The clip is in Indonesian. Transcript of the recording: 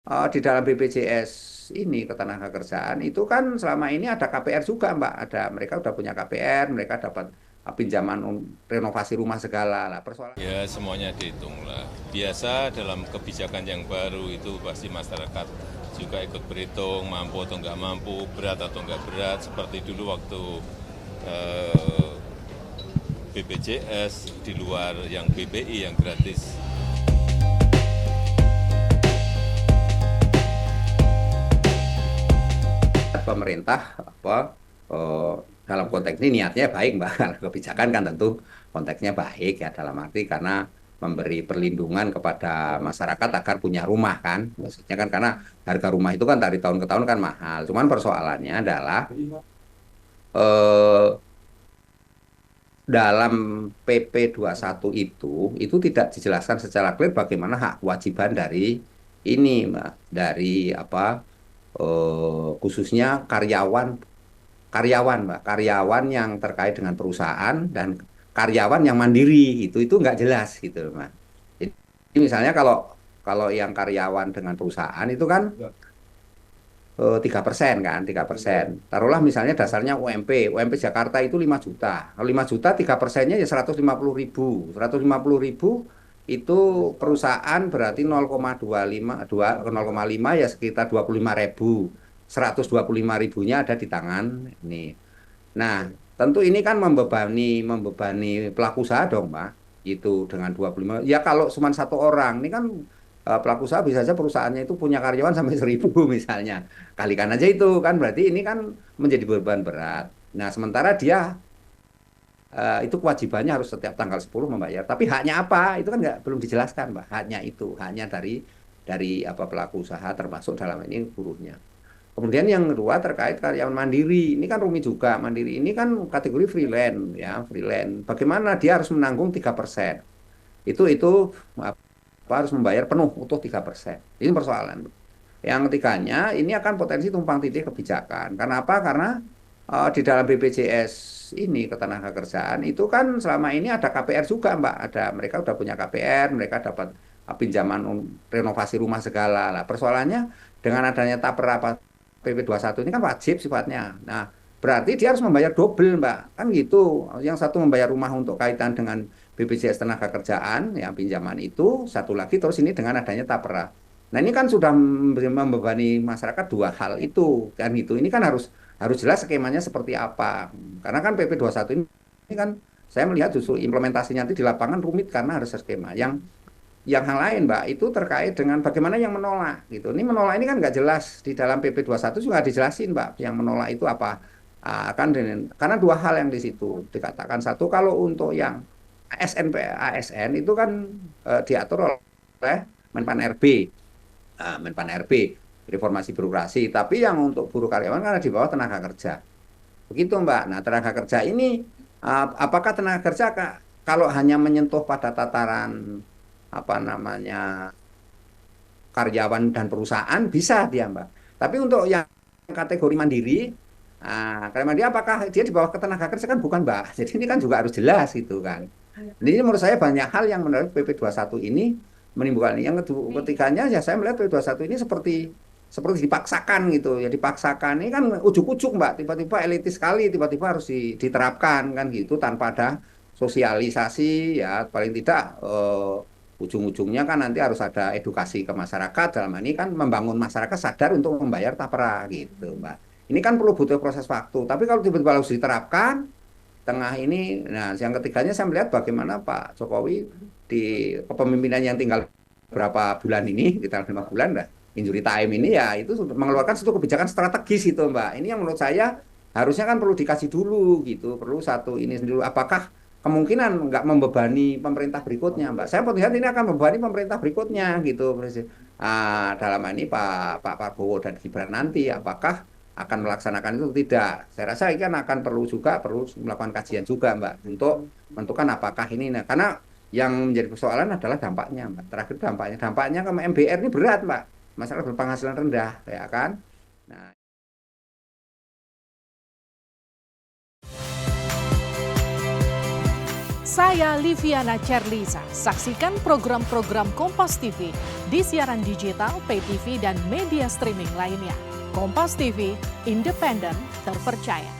Di dalam BPJS ini ketenagakerjaan itu kan selama ini ada KPR juga, Mbak. Mereka udah punya KPR, mereka dapat pinjaman renovasi rumah segala lah. Persoalan Ya semuanya dihitung lah. Biasa dalam kebijakan yang baru itu pasti masyarakat juga ikut berhitung, mampu atau nggak mampu, berat atau nggak berat. Seperti dulu waktu eh, BPJS di luar yang BPI yang gratis. pemerintah eh, dalam konteks ini niatnya baik, Mbak. Kalau kebijakan kan tentu konteksnya baik ya, dalam arti karena memberi perlindungan kepada masyarakat agar punya rumah kan. Maksudnya kan karena harga rumah itu kan dari tahun ke tahun kan mahal. Cuman persoalannya adalah eh, dalam PP 21 itu tidak dijelaskan secara clear bagaimana hak kewajiban dari ini, Mbak, dari khususnya karyawan, Mbak, karyawan yang terkait dengan perusahaan dan karyawan yang mandiri itu nggak jelas gitu, Mbak. Jadi misalnya kalau kalau yang karyawan dengan perusahaan itu kan 3% kan, 3%. Taruhlah misalnya dasarnya UMP Jakarta itu 5 juta. Kalau 5 juta 3%-nya ya 150.000. 150.000 itu perusahaan berarti 0,25, 0,5 ya sekitar 25.000. 125 ribunya ada di tangan ini. Nah, tentu ini kan membebani pelaku usaha dong, Pak. Itu dengan 25. Ya kalau cuma satu orang, ini kan pelaku usaha bisa saja perusahaannya itu punya karyawan sampai 1.000 misalnya. Kalikan aja itu kan berarti ini kan menjadi beban berat. Nah, sementara dia itu kewajibannya harus setiap tanggal 10 membayar. Tapi haknya apa? Itu kan belum dijelaskan, Pak. Haknya itu, haknya dari apa pelaku usaha termasuk dalam ini buruhnya. Kemudian yang kedua terkait karyawan mandiri. Ini kan rumit juga. Mandiri ini kan kategori freelance ya, freelance. Bagaimana dia harus menanggung 3%? Itu harus membayar penuh utuh 3%. Ini persoalan. Yang ketiganya, ini akan potensi tumpang tindih kebijakan. Karena apa? Karena di dalam BPJS ini ketenagakerjaan itu kan selama ini ada KPR juga, Mbak. Mereka udah punya KPR, mereka dapat pinjaman renovasi rumah segala. Lah, persoalannya dengan adanya tapera PP 21 ini kan wajib sifatnya. Nah, berarti dia harus membayar double, Mbak. Kan gitu. Yang satu membayar rumah untuk kaitan dengan BPJS tenaga kerjaan, yang pinjaman itu, satu lagi terus ini dengan adanya tapera. Nah, ini kan sudah membebani masyarakat dua hal itu kan gitu. Ini kan harus harus jelas skemanya seperti apa. Karena kan PP 21 ini kan saya melihat justru implementasinya nanti di lapangan rumit karena harus skema. Yang hal lain, Mbak, itu terkait dengan bagaimana yang menolak gitu. Ini menolak ini kan nggak jelas di dalam PP 21 juga dijelasin, Mbak. Yang menolak itu apa? Karena dua hal yang di situ dikatakan. Satu, kalau untuk yang ASN itu kan diatur oleh Menpan RB. Menpan RB, reformasi birokrasi. Tapi yang untuk buruh karyawan kan di bawah tenaga kerja. Begitu, Mbak. Nah, tenaga kerja ini apakah tenaga kerja kalau hanya menyentuh pada tataran apa namanya karyawan dan perusahaan bisa dia, Mbak. Tapi untuk yang kategori mandiri, kategori mandiri apakah dia di bawah ketenaga kerja kan bukan, Mbak. Jadi ini kan juga harus jelas gitu kan. Ini menurut saya banyak hal yang menurut PP 21 ini menimbulkan ini. Yang kedua, ketiganya ya saya melihat PP 21 ini seperti dipaksakan gitu ya, dipaksakan ini kan ujuk-ujuk, Mbak, tiba-tiba elitis sekali, tiba-tiba harus diterapkan kan gitu tanpa ada sosialisasi ya, paling tidak ujung-ujungnya kan nanti harus ada edukasi ke masyarakat, dalam ini kan membangun masyarakat sadar untuk membayar tapera gitu, Mbak. Ini kan perlu butuh proses waktu, tapi kalau tiba-tiba harus diterapkan tengah ini, nah yang ketiganya saya melihat bagaimana Pak Jokowi di kepemimpinan yang tinggal berapa bulan ini, kita 5 bulan lah, injury time ini ya itu mengeluarkan satu kebijakan strategis itu, Mbak. Ini yang menurut saya harusnya kan perlu dikasih dulu gitu, perlu satu ini dulu. Apakah kemungkinan nggak membebani pemerintah berikutnya, Mbak? Saya melihat ini akan membebani pemerintah berikutnya gitu, dalam ini Pak Prabowo dan Gibran nanti, apakah akan melaksanakan itu tidak? Saya rasa ini kan akan perlu melakukan kajian juga, Mbak, untuk menentukan apakah ini, nah, karena yang menjadi persoalan adalah dampaknya, Mbak. Terakhir dampaknya ke MBR ini berat, Mbak. Masyarakat berpenghasilan rendah, ya kan? Nah, Saya Liviana Cerlisa. Saksikan program-program Kompas TV di siaran digital, pay TV, dan media streaming lainnya. Kompas TV, independen, terpercaya.